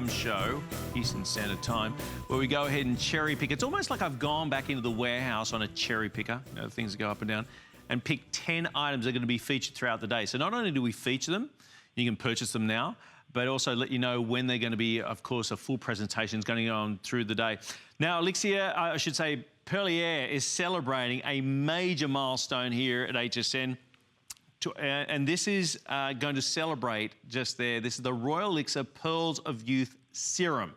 Serum show, Eastern Standard Time, where we go ahead and cherry pick. It's almost like I've gone back into the warehouse on a cherry picker, you know, the things that go up and down, and pick 10 items that are going to be featured throughout the day. So not only do we feature them, you can purchase them now, but also let you know when they're going to be, of course, a full presentation is going to go on through the day. Now, Elixir, I should say, Perlier is celebrating a major milestone here at HSN. And this is going to celebrate just there. This is the Royal Elixir Pearls of Youth Serum.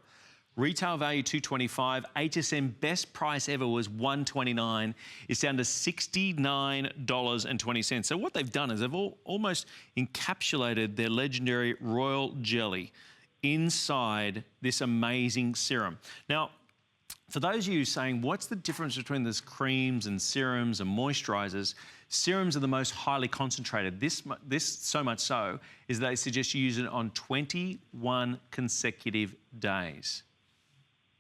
Retail value $225. HSN best price ever was $129. It's down to $69.20. So what they've done is they've almost encapsulated their legendary royal jelly inside this amazing serum. Now, for those of you saying, what's the difference between these creams and serums and moisturizers? Serums are the most highly concentrated. This so much so is they suggest you use it on 21 consecutive days.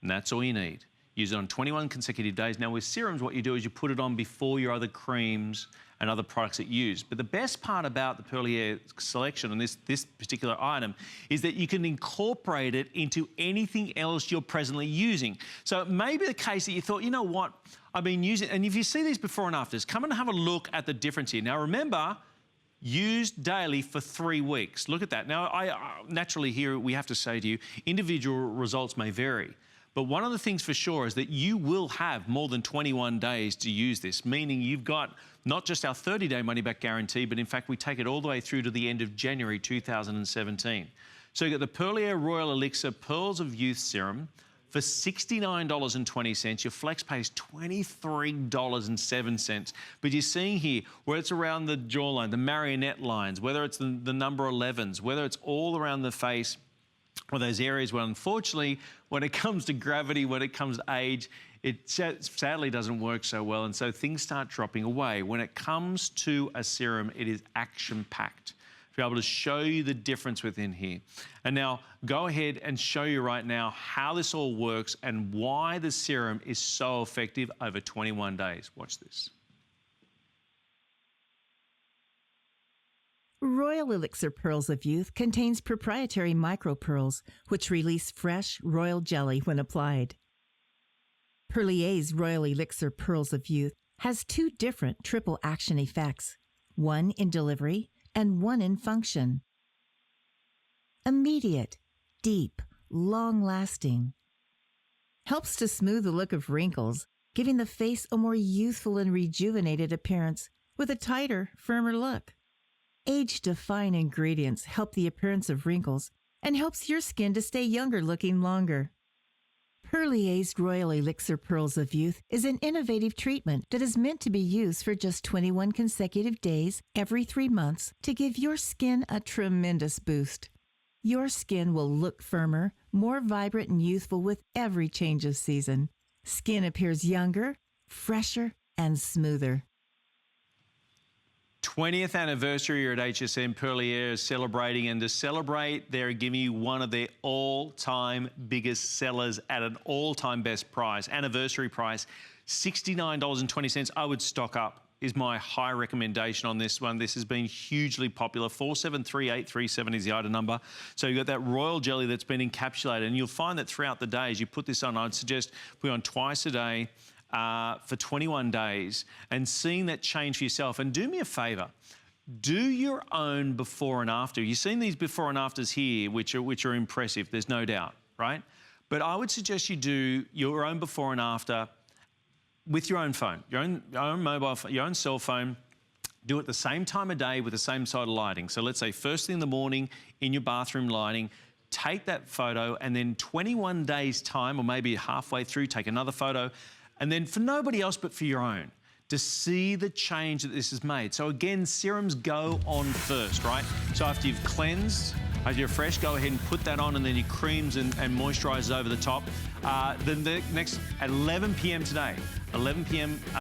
And that's all you need. Use it on 21 consecutive days. Now with serums, what you do is you put it on before your other creams and other products that you use. But the best part about the Perlier selection and this particular item is that you can incorporate it into anything else you're presently using. So it may be the case that you thought, you know what, I've been using, and if you see these before and afters, come and have a look at the difference here. Now remember, used daily for 3 weeks. Look at that. Now, naturally here we have to say to you, individual results may vary. But one of the things for sure is that you will have more than 21 days to use this, meaning you've got not just our 30-day money-back guarantee, but in fact, we take it all the way through to the end of January 2017. So you've got the Perlier Royal Elixir Pearls of Youth Serum for $69.20. Your flex pay is $23.07. But you're seeing here where it's around the jawline, the marionette lines, whether it's the number 11s, whether it's all around the face, or those areas where, unfortunately, when it comes to gravity, when it comes to age, it sadly doesn't work so well, and so things start dropping away. When it comes to a serum, it is action-packed. To be able to show you the difference within here. And now, go ahead and show you right now how this all works and why the serum is so effective over 21 days. Watch this. Royal Elixir Pearls of Youth contains proprietary micropearls, which release fresh royal jelly when applied. Perlier's Royal Elixir Pearls of Youth has 2 different triple action effects, one in delivery and one in function. Immediate, deep, long-lasting. Helps to smooth the look of wrinkles, giving the face a more youthful and rejuvenated appearance with a tighter, firmer look. Age-defying ingredients help the appearance of wrinkles and helps your skin to stay younger looking longer. Perlier's Royal Elixir Pearls of Youth is an innovative treatment that is meant to be used for just 21 consecutive days every 3 months to give your skin a tremendous boost. Your skin will look firmer, more vibrant and youthful with every change of season. Skin appears younger, fresher, and smoother. 20th anniversary here at HSN. Perlier is celebrating, and to celebrate, they're giving you one of their all-time biggest sellers at an all-time best price, anniversary price, $69.20. I would stock up, is my high recommendation on this one. This has been hugely popular. 473837 is the item number. So you've got that royal jelly that's been encapsulated, and you'll find that throughout the day, as you put this on, I'd suggest put it on twice a day, for 21 days, and seeing that change for yourself. And do me a favor, do your own before and after. You've seen these before and afters here, which are impressive, there's no doubt, right? But I would suggest you do your own before and after with your own phone, your own mobile phone, your own cell phone. Do it the same time of day with the same side of lighting. So let's say first thing in the morning in your bathroom lighting, take that photo, and then 21 days time, or maybe halfway through, take another photo, and then for nobody else but for your own, to see the change that this has made. So again, serums go on first, right? So after you've cleansed, after you're fresh, go ahead and put that on, and then your creams and moisturizers over the top. Then the next, at 11 p.m. today, 11 p.m.